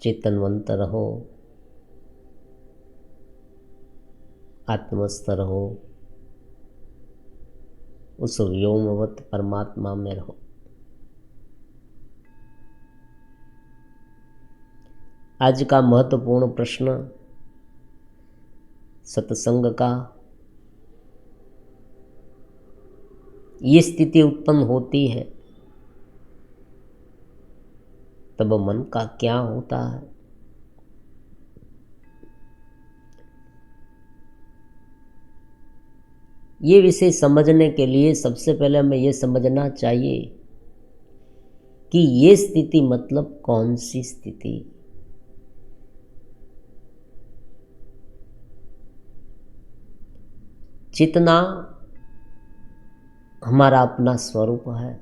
चेतनवंत रहो, आत्मस्थ रहो, उस व्योमवत परमात्मा में रहो। आज का महत्वपूर्ण प्रश्न सत्संग का, ये स्थिति उत्पन्न होती है तब मन का क्या होता है? ये विषय समझने के लिए सबसे पहले हमें ये समझना चाहिए कि ये स्थिति मतलब कौन सी स्थिति। चेतना हमारा अपना स्वरूप है,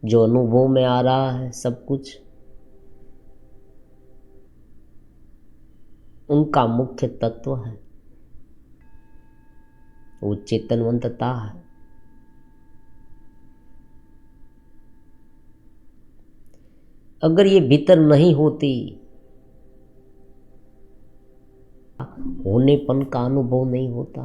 जो अनुभव में आ रहा है सब कुछ उनका मुख्य तत्व है, वो चेतनवंतता है। अगर ये भीतर नहीं होती, होनेपन का अनुभव नहीं होता।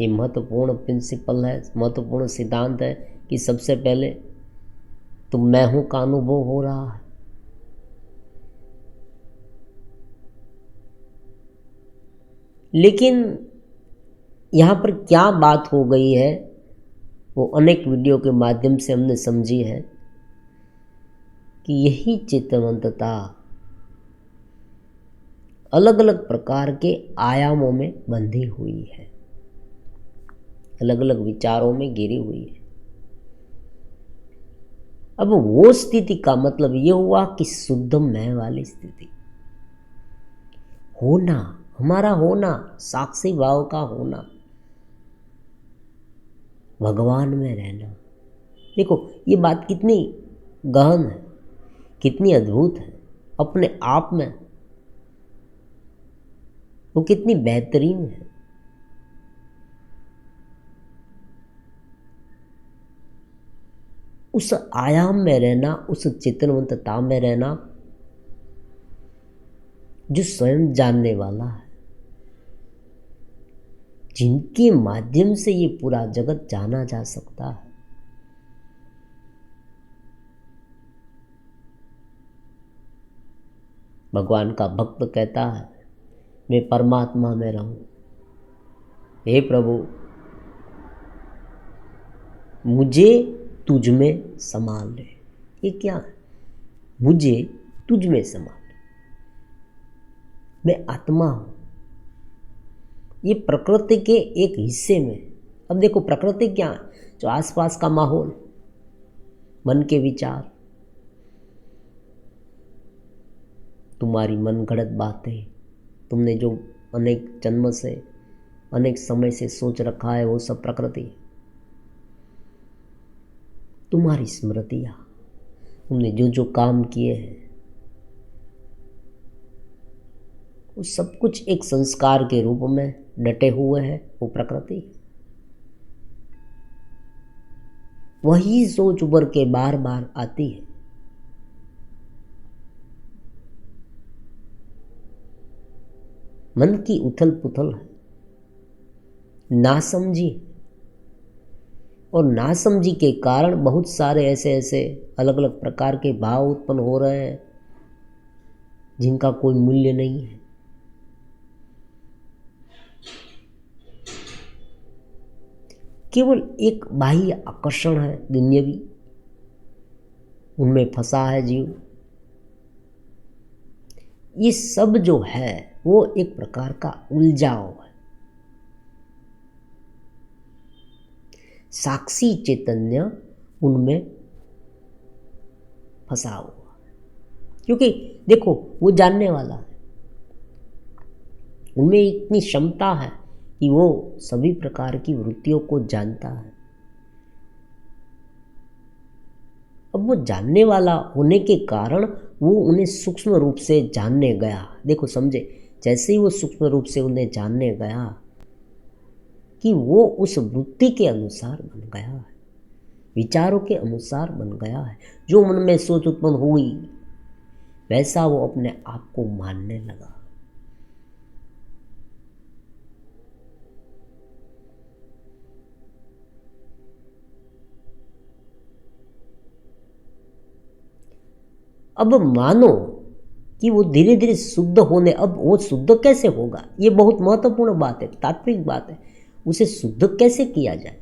ये महत्वपूर्ण प्रिंसिपल है, महत्वपूर्ण सिद्धांत है कि सबसे पहले तो मैं हूं का अनुभव हो रहा है। लेकिन यहां पर क्या बात हो गई है वो अनेक वीडियो के माध्यम से हमने समझी है कि यही चेतनवंतता अलग अलग प्रकार के आयामों में बंधी हुई है, अलग अलग विचारों में घिरी हुई है। अब वो स्थिति का मतलब ये हुआ कि शुद्ध मैं वाली स्थिति, होना, हमारा होना, साक्षी भाव का होना, भगवान में रहना। देखो ये बात कितनी गहन है, कितनी अद्भुत है, अपने आप में वो कितनी बेहतरीन है। उस आयाम में रहना, उस चेतनवंतता में रहना जो स्वयं जानने वाला है, जिनके माध्यम से ये पूरा जगत जाना जा सकता है। भगवान का भक्त कहता है मैं परमात्मा में रहूं, हे प्रभु मुझे तुझ में संभाल ले। ये क्या है? मुझे तुझ में संभाल ले, मैं आत्मा हूं, ये प्रकृति के एक हिस्से में। अब देखो प्रकृति क्या है? जो आसपास का माहौल, मन के विचार, तुम्हारी मन गढ़ंत बातें, तुमने जो अनेक जन्म से, अनेक समय से सोच रखा है, वो सब प्रकृति है। तुम्हारी स्मृतियां, तुमने जो जो काम किए हैं, वो सब कुछ एक संस्कार के रूप में डटे हुए हैं, वो प्रकृति। वही सोच उभर के बार बार आती है। मन की उथल पुथल है, नासमझी, और नासमझी के कारण बहुत सारे ऐसे ऐसे अलग अलग प्रकार के भाव उत्पन्न हो रहे हैं जिनका कोई मूल्य नहीं है। केवल एक बाह्य आकर्षण है दुनियावी, उनमें फंसा है जीव। ये सब जो है वो एक प्रकार का उलझाव है। साक्षी चैतन्य उनमें फंसा हुआ, क्योंकि देखो वो जानने वाला है, उनमें इतनी क्षमता है कि वो सभी प्रकार की वृत्तियों को जानता है। अब वो जानने वाला होने के कारण वो उन्हें सूक्ष्म रूप से जानने गया। देखो समझे, जैसे ही वो सूक्ष्म रूप से उन्हें जानने गया कि वो उस वृत्ति के अनुसार बन गया है, विचारों के अनुसार बन गया है। जो मन में सोच उत्पन्न हुई वैसा वो अपने आप को मानने लगा। अब मानो कि वो धीरे धीरे शुद्ध होने, अब वो शुद्ध कैसे होगा, ये बहुत महत्वपूर्ण बात है, तात्विक बात है। उसे शुद्ध कैसे किया जाए?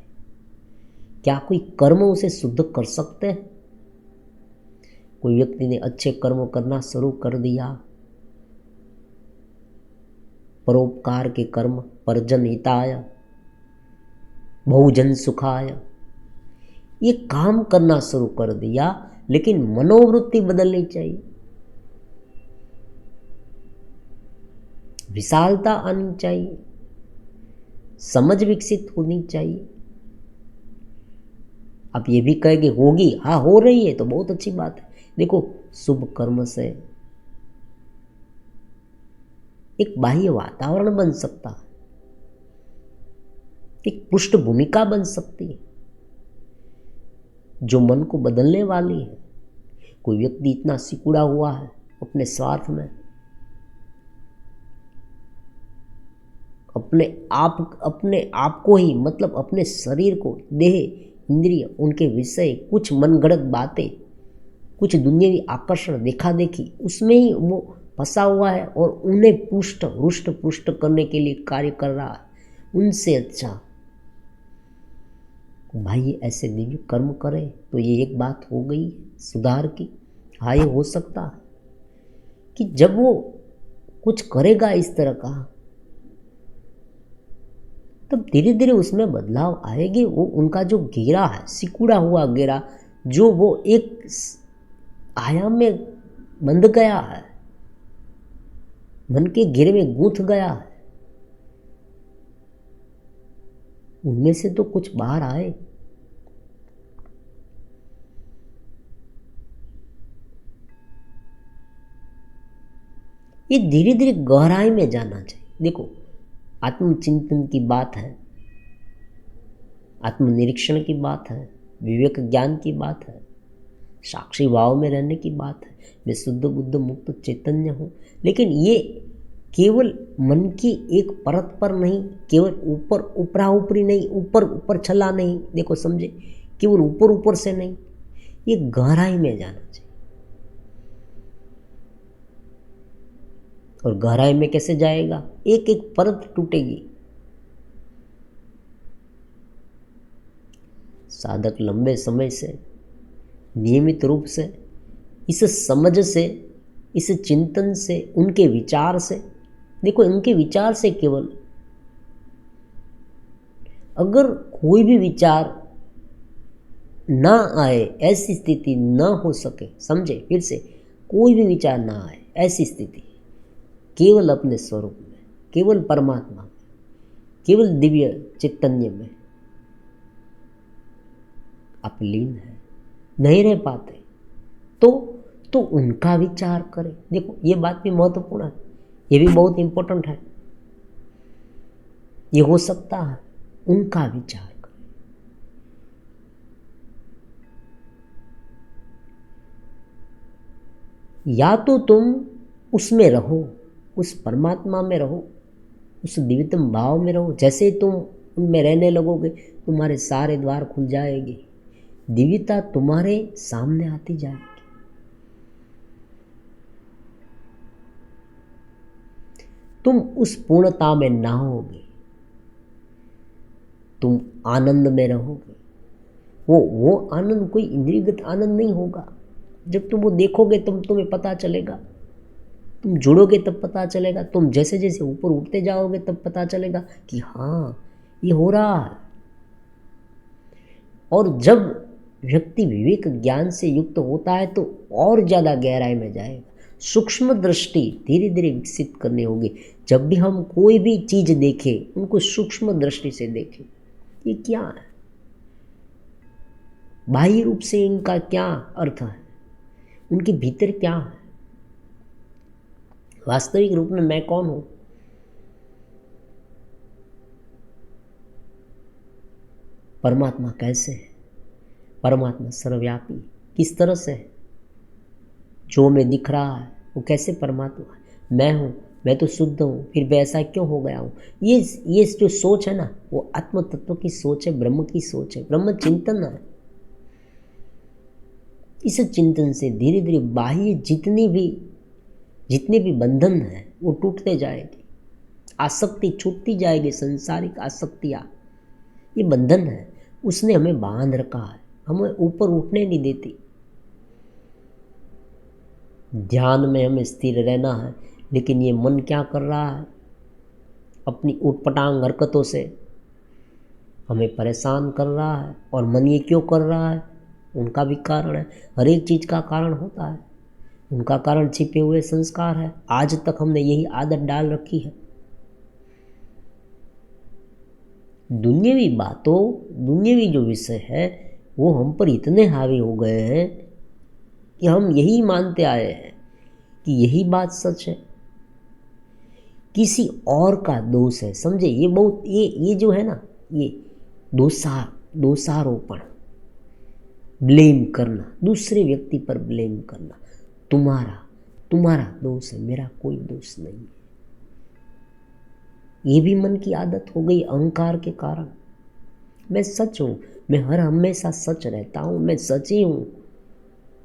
क्या कोई कर्म उसे शुद्ध कर सकते हैं? कोई व्यक्ति ने अच्छे कर्म करना शुरू कर दिया, परोपकार के कर्म, परजन हिताय बहुजन सुखाय, ये काम करना शुरू कर दिया, लेकिन मनोवृत्ति बदलनी चाहिए, विशालता आनी चाहिए, समझ विकसित होनी चाहिए। आप ये भी कहेंगे होगी, हाँ हो रही है तो बहुत अच्छी बात है। देखो, शुभ कर्म से एक बाह्य वातावरण बन सकता है, एक पृष्ठभूमिका बन सकती है जो मन को बदलने वाली है। कोई व्यक्ति इतना सिकुड़ा हुआ है अपने स्वार्थ में, अपने आप को ही, मतलब अपने शरीर को, देह, इंद्रिय, उनके विषय, कुछ मनगढ़ंत बातें, कुछ दुनियावी आकर्षण, देखा देखी, उसमें ही वो फंसा हुआ है और उन्हें रुष्ट पुष्ट करने के लिए कार्य कर रहा है। उनसे अच्छा भाई ऐसे दिव्य कर्म करे तो ये एक बात हो गई सुधार की। हाँ, ये हो सकता है कि जब वो कुछ करेगा इस तरह का, तब धीरे धीरे उसमें बदलाव आएगी। वो उनका जो घेरा है, सिकुड़ा हुआ घेरा, जो वो एक आयाम में बंध गया है, मन के घेरे में गूंथ गया है, उनमें से तो कुछ बाहर आए। ये धीरे धीरे गहराई में जाना चाहिए। देखो, आत्मचिंतन की बात है, आत्मनिरीक्षण की बात है, विवेक ज्ञान की बात है, साक्षी भाव में रहने की बात है। मैं शुद्ध बुद्ध मुक्त चैतन्य हूँ, लेकिन ये केवल मन की एक परत पर नहीं, केवल ऊपर ऊपरा ऊपरी नहीं, ऊपर ऊपर छला नहीं, देखो समझे, केवल ऊपर ऊपर से नहीं, ये गहराई में जाना चाहिए। और गहराई में कैसे जाएगा? एक एक परत टूटेगी। साधक लंबे समय से, नियमित रूप से, इस समझ से, इस चिंतन से, उनके विचार से, देखो इनके विचार से केवल, अगर कोई भी विचार ना आए, ऐसी स्थिति ना हो सके, समझे, फिर से, कोई भी विचार ना आए ऐसी स्थिति, केवल अपने स्वरूप में, केवल परमात्मा में, केवल दिव्य चैतन्य में आप लीन है, नहीं रह पाते, तो उनका विचार करें। देखो, ये बात भी महत्वपूर्ण है, ये भी बहुत इंपॉर्टेंट है। ये हो सकता है, उनका विचार करें। या तो तुम उसमें रहो, उस परमात्मा में रहो, उस दिव्यतम भाव में रहो। जैसे तुम उनमें रहने लगोगे, तुम्हारे सारे द्वार खुल जाएंगे, दिव्यता तुम्हारे सामने आती जाएगी। तुम उस पूर्णता में नहाओगे, तुम आनंद में रहोगे। वो आनंद कोई इंद्रियगत आनंद नहीं होगा। जब तुम वो देखोगे तब तुम्हें पता चलेगा, तुम जुड़ोगे तब पता चलेगा, तुम जैसे जैसे ऊपर उठते जाओगे तब पता चलेगा कि हाँ, ये हो रहा है। और जब व्यक्ति विवेक ज्ञान से युक्त होता है तो और ज़्यादा गहराई में जाएगा। सूक्ष्म दृष्टि धीरे धीरे विकसित करनी होगी। जब भी हम कोई भी चीज़ देखें, उनको सूक्ष्म दृष्टि से देखें, ये क्या है, बाह्य रूप से इनका क्या अर्थ है, उनके भीतर क्या है, वास्तविक रूप में मैं कौन हूँ। परमात्मा कैसे है? परमात्मा सर्वव्यापी किस तरह से है? जो मैं दिख रहा है वो कैसे परमात्मा है? मैं हूँ, मैं तो शुद्ध हूँ, फिर मैं ऐसा क्यों हो गया हूँ? ये जो सोच है ना, वो आत्म तत्व की सोच है, ब्रह्म की सोच है, ब्रह्म चिंतन है। इस चिंतन से धीरे धीरे बाह्य जितने भी बंधन हैं वो टूटते जाएंगे, आसक्ति छूटती जाएगी, सांसारिक आसक्तियाँ, ये बंधन है, उसने हमें बांध रखा है, हमें ऊपर उठने नहीं देती। ध्यान में हमें स्थिर रहना है, लेकिन ये मन क्या कर रहा है? अपनी उटपटांग हरकतों से हमें परेशान कर रहा है। और मन ये क्यों कर रहा है? उनका भी कारण है, हर एक चीज़ का कारण होता है, उनका कारण छिपे हुए संस्कार है। आज तक हमने यही आदत डाल रखी है। दुनियावी बातों, दुनियावी जो विषय है वो हम पर इतने हावी हो गए हैं कि हम यही मानते आए हैं कि यही बात सच है, किसी और का दोष है। समझे? ये बहुत ये जो है ना, ये दोषारोपण, ब्लेम करना, दूसरे व्यक्ति पर ब्लेम करना, तुम्हारा दोष है, मेरा कोई दोष नहीं है। ये भी मन की आदत हो गई अहंकार के कारण। मैं सच हूँ, मैं हमेशा सच रहता हूँ, मैं सच ही हूँ,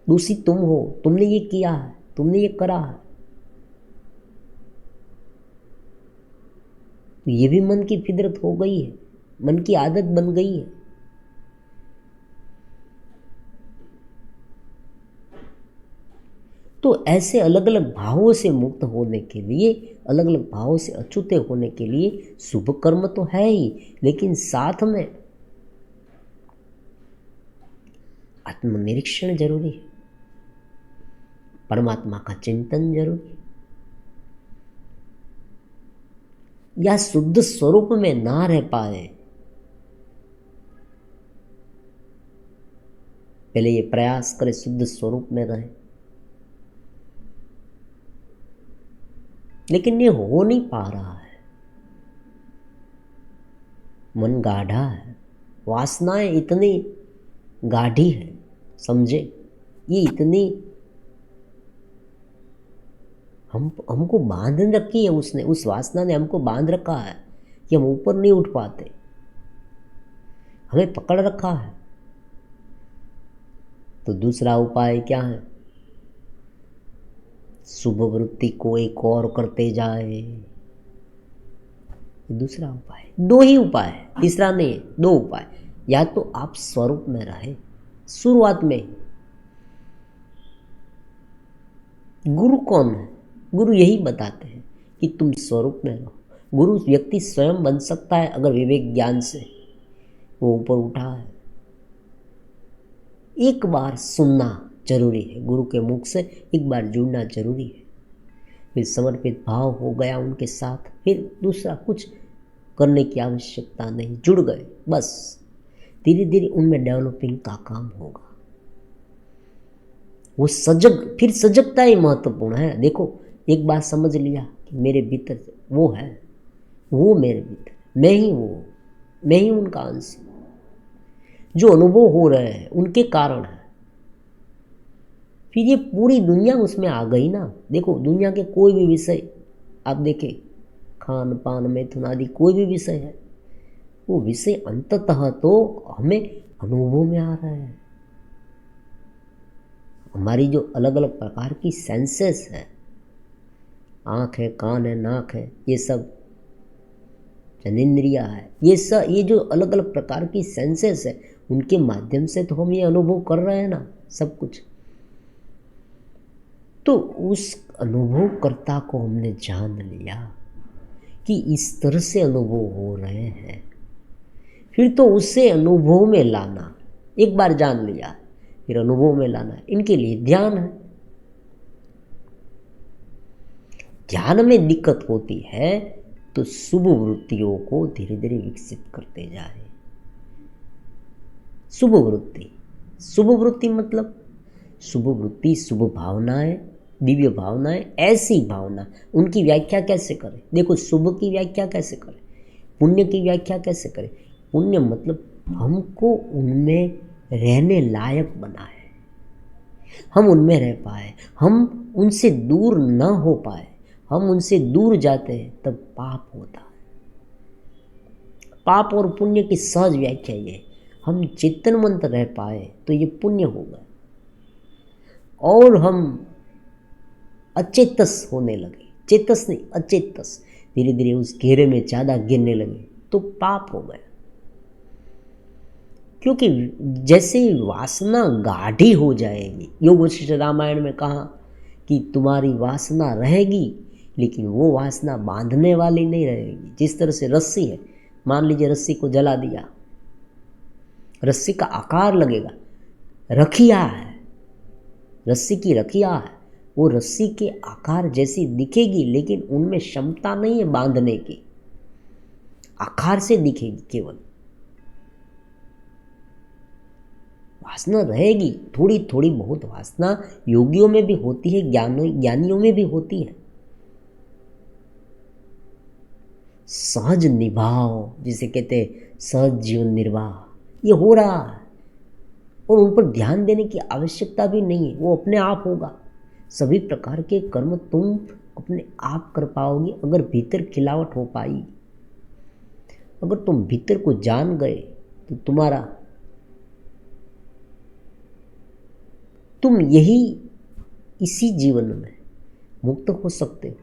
दूसरी तुम हो, तुमने ये किया है, तुमने ये करा है। तो ये भी मन की फितरत हो गई है, मन की आदत बन गई है। तो ऐसे अलग अलग भावों से मुक्त होने के लिए, अलग अलग भावों से अछूते होने के लिए शुभ कर्म तो है ही, लेकिन साथ में आत्मनिरीक्षण जरूरी है, परमात्मा का चिंतन जरूरी है। या शुद्ध स्वरूप में ना रह पाए, पहले ये प्रयास करें शुद्ध स्वरूप में रहे, लेकिन ये हो नहीं पा रहा है। मन गाढ़ा है, वासनाएं इतनी गाढ़ी है, समझे? ये इतनी हमको बांध रखी है, उसने, उस वासना ने हमको बांध रखा है कि हम ऊपर नहीं उठ पाते, हमें पकड़ रखा है। तो दूसरा उपाय क्या है? शुभ वृत्ति को एक और करते जाए, दूसरा उपाय। दो ही उपाय है, तीसरा नहीं है, दो उपाय। या तो आप स्वरूप में रहे शुरुआत में। गुरु कौन है? गुरु यही बताते हैं कि तुम स्वरूप में रहो। गुरु व्यक्ति स्वयं बन सकता है अगर विवेक ज्ञान से वो ऊपर उठा है। एक बार सुनना जरूरी है, गुरु के मुख से एक बार जुड़ना जरूरी है, फिर समर्पित भाव हो गया उनके साथ, फिर दूसरा कुछ करने की आवश्यकता नहीं, जुड़ गए बस। धीरे धीरे उनमें डेवलपिंग का काम होगा। वो फिर सजगता ही महत्वपूर्ण है। देखो, एक बात समझ लिया कि मेरे भीतर वो है, वो मेरे भीतर, मैं ही उनका अंश हूँ। जो अनुभव हो रहे हैं उनके कारण है, फिर ये पूरी दुनिया उसमें आ गई ना। देखो, दुनिया के कोई भी विषय आप देखें, खान पान मैथुन आदि कोई भी विषय है, वो विषय अंततः तो हमें अनुभव में आ रहा है। हमारी जो अलग अलग प्रकार की सेंसेस है, आँख है, कान है, नाक है, ये सब जनेंद्रिया है, ये जो अलग अलग प्रकार की सेंसेस है, उनके माध्यम से तो हम ये अनुभव कर रहे हैं ना सब कुछ। तो उस अनुभवकर्ता को हमने जान लिया कि इस तरह से अनुभव हो रहे हैं, फिर तो उसे अनुभव में लाना, एक बार जान लिया फिर अनुभव में लाना, इनके लिए ध्यान है। ध्यान में दिक्कत होती है तो शुभ वृत्तियों को धीरे धीरे विकसित करते जाए। शुभ वृत्ति मतलब शुभ वृत्ति, शुभ भावनाएं, दिव्य भावनाएं, ऐसी भावना, उनकी व्याख्या कैसे करें? देखो, शुभ की व्याख्या कैसे करें, पुण्य की व्याख्या कैसे करें? पुण्य मतलब हमको उनमें रहने लायक बनाए, हम उनमें रह पाए, हम उनसे दूर न हो पाए। हम उनसे दूर जाते हैं तब पाप होता है। पाप और पुण्य की सहज व्याख्या ये, हम चेतनवंत रह पाए तो ये पुण्य होगा, और हम अचेतस होने लगे, चेतस नहीं अचेतस, धीरे धीरे उस घेरे में ज़्यादा गिरने लगे तो पाप हो गया। क्योंकि जैसे वासना गाढ़ी हो जाएगी, योग वशिष्ठ रामायण में कहा कि तुम्हारी वासना रहेगी लेकिन वो वासना बांधने वाली नहीं रहेगी। जिस तरह से रस्सी है, मान लीजिए रस्सी को जला दिया, रस्सी का आकार लगेगा, रखिया है, रस्सी की रखिया है, वो रस्सी के आकार जैसी दिखेगी लेकिन उनमें क्षमता नहीं है बांधने की, आकार से दिखेगी केवल। वासना रहेगी, थोड़ी थोड़ी बहुत वासना योगियों में भी होती है, ज्ञानियों में भी होती है। सहज निभाव जिसे कहते हैं, सहज जीवन निर्वाह, ये हो रहा है और उन पर ध्यान देने की आवश्यकता भी नहीं है, वो अपने आप होगा। सभी प्रकार के कर्म तुम अपने आप कर पाओगे अगर भीतर खिलावट हो पाई। अगर तुम भीतर को जान गए तो तुम यही इसी जीवन में मुक्त हो सकते हो।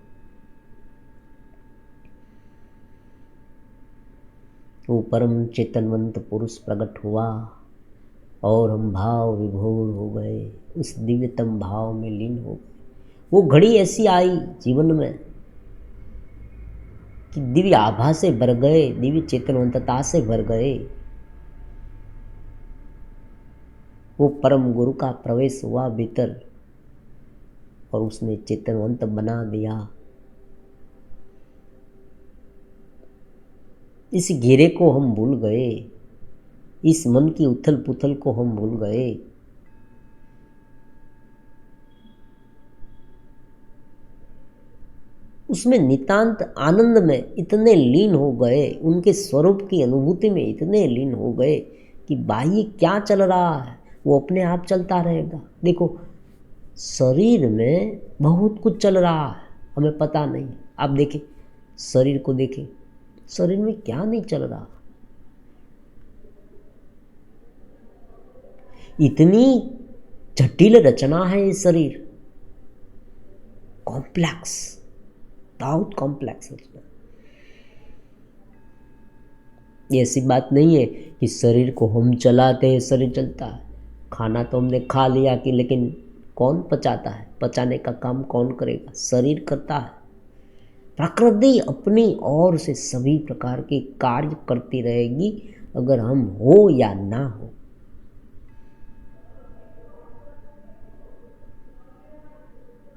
वो परम चेतनवंत पुरुष प्रकट हुआ और हम भाव विभोर हो गए, उस दिव्यतम भाव में लीन हो गए। वो घड़ी ऐसी आई जीवन में कि दिव्य आभा से भर गए, दिव्य चेतनवंतता से भर गए। वो परम गुरु का प्रवेश हुआ भीतर और उसने चेतनवंत बना दिया। इस घेरे को हम भूल गए, इस मन की उथल पुथल को हम भूल गए। उसमें नितांत आनंद में इतने लीन हो गए, उनके स्वरूप की अनुभूति में इतने लीन हो गए कि बाह्य क्या चल रहा है वो अपने आप चलता रहेगा। देखो शरीर में बहुत कुछ चल रहा है, हमें पता नहीं। आप देखें शरीर को, देखें शरीर में क्या नहीं चल रहा। इतनी जटिल रचना है ये शरीर, कॉम्प्लेक्स, बहुत कॉम्प्लेक्स रचना। ये ऐसी बात नहीं है कि शरीर को हम चलाते हैं शरीर चलता है। खाना तो हमने खा लिया कि, लेकिन कौन पचाता है? पचाने का काम कौन करेगा? शरीर करता है। प्रकृति अपनी ओर से सभी प्रकार के कार्य करती रहेगी अगर हम हो या ना हो।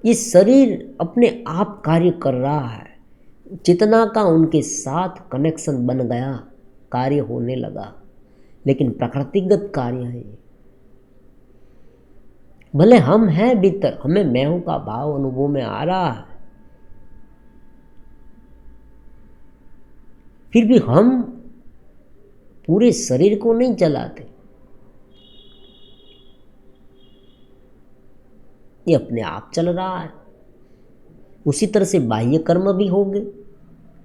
ये शरीर अपने आप कार्य कर रहा है, चेतना का उनके साथ कनेक्शन बन गया, कार्य होने लगा। लेकिन प्रकृतिगत कार्य है ये। भले हम हैं भीतर, हमें मैं हूं का भाव अनुभव में आ रहा है, फिर भी हम पूरे शरीर को नहीं चलाते। ये अपने आप चल रहा है। उसी तरह से बाह्य कर्म भी होंगे,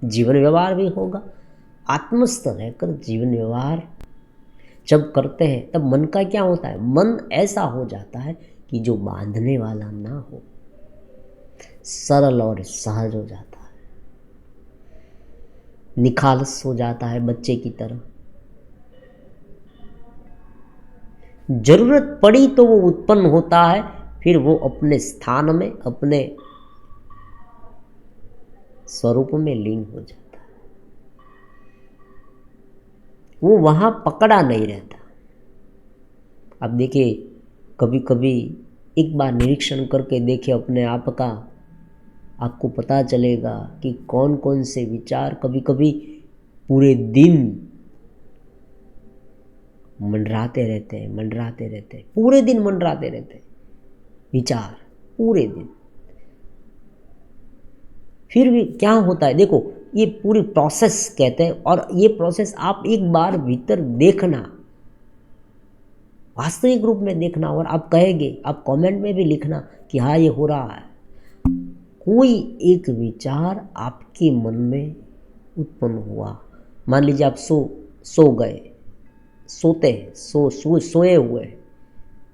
जीवन व्यवहार भी होगा। आत्मस्थ रहकर जीवन व्यवहार जब करते हैं तब मन का क्या होता है? मन ऐसा हो जाता है कि जो बांधने वाला ना हो, सरल और सहज हो जाता है, निखालस हो जाता है बच्चे की तरह। जरूरत पड़ी तो वो उत्पन्न होता है, फिर वो अपने स्थान में, अपने स्वरूप में लीन हो जाता है। वो वहां पकड़ा नहीं रहता। अब देखिए, कभी कभी एक बार निरीक्षण करके देखिए अपने आप का, आपको पता चलेगा कि कौन कौन से विचार कभी कभी पूरे दिन मंडराते रहते हैं, पूरे दिन मंडराते रहते हैं विचार, पूरे दिन। फिर भी क्या होता है? देखो, ये पूरी प्रोसेस कहते हैं, और ये प्रोसेस आप एक बार भीतर देखना, वास्तविक रूप में देखना। और आप कहेंगे, आप कमेंट में भी लिखना कि हाँ ये हो रहा है। कोई एक विचार आपके मन में उत्पन्न हुआ, मान लीजिए आप सो गए, सोए हुए हैं,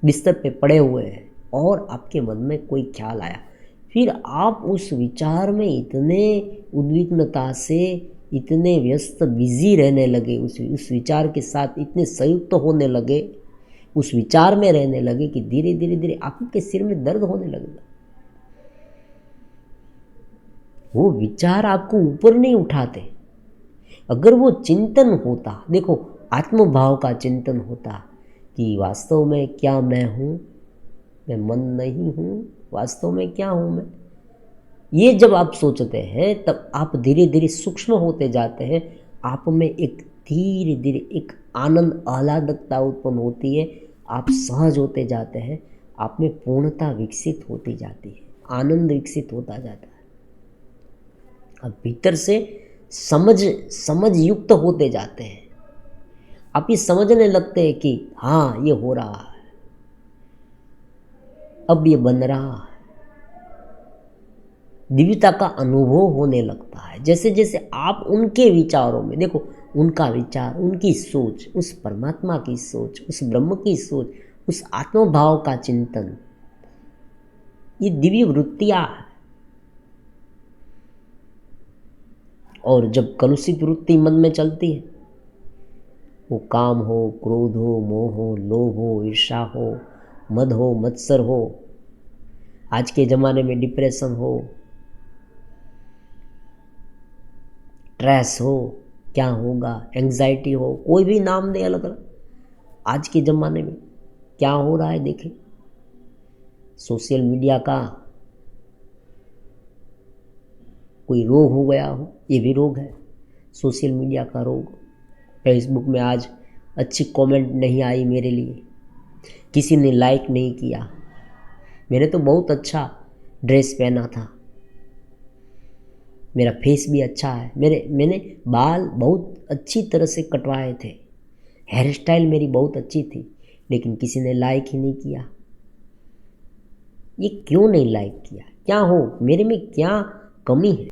बिस्तर पे पड़े हुए हैं और आपके मन में कोई ख्याल आया, फिर आप उस विचार में इतने उद्विग्नता से, इतने व्यस्त बिजी रहने लगे, उस विचार के साथ इतने संयुक्त होने लगे, उस विचार में रहने लगे कि धीरे धीरे धीरे आपके सिर में दर्द होने लगेगा। वो विचार आपको ऊपर नहीं उठाते। अगर वो चिंतन होता, देखो आत्मभाव का चिंतन होता कि वास्तव में क्या मैं हूँ, मैं मन नहीं हूँ, वास्तव में क्या हूँ मैं, ये जब आप सोचते हैं तब आप धीरे धीरे सूक्ष्म होते जाते हैं। आप में एक धीरे धीरे एक आनंद, आह्लादकता उत्पन्न होती है, आप सहज होते जाते हैं, आप में पूर्णता विकसित होती जाती है, आनंद विकसित होता जाता है। अब भीतर से समझ युक्त होते जाते हैं। आप ये समझने लगते हैं कि हाँ ये हो रहा है, अब ये बन रहा है। दिव्यता का अनुभव होने लगता है। जैसे जैसे आप उनके विचारों में देखो, उनका विचार, उनकी सोच, उस परमात्मा की सोच, उस ब्रह्म की सोच, उस आत्मभाव का चिंतन, ये दिव्य वृत्तियाँ हैं। और जब कलुषित वृत्ति मन में चलती है, वो काम हो, क्रोध हो, मोह हो, लोभ हो, ईर्ष्या हो, मद हो, मत्सर हो, आज के ज़माने में डिप्रेशन हो, स्ट्रेस हो, क्या होगा, एंग्जाइटी हो, कोई भी नाम दे अलग अलग। आज के ज़माने में क्या हो रहा है देखें। सोशल मीडिया का कोई रोग हो गया हो, ये भी रोग है, सोशल मीडिया का रोग। फेसबुक में आज अच्छी कमेंट नहीं आई मेरे लिए, किसी ने लाइक नहीं किया, मैंने तो बहुत अच्छा ड्रेस पहना था, मेरा फेस भी अच्छा है, मैंने बाल बहुत अच्छी तरह से कटवाए थे, हेयर स्टाइल मेरी बहुत अच्छी थी, लेकिन किसी ने लाइक ही नहीं किया। ये क्यों नहीं लाइक किया? क्या हो, मेरे में क्या कमी है?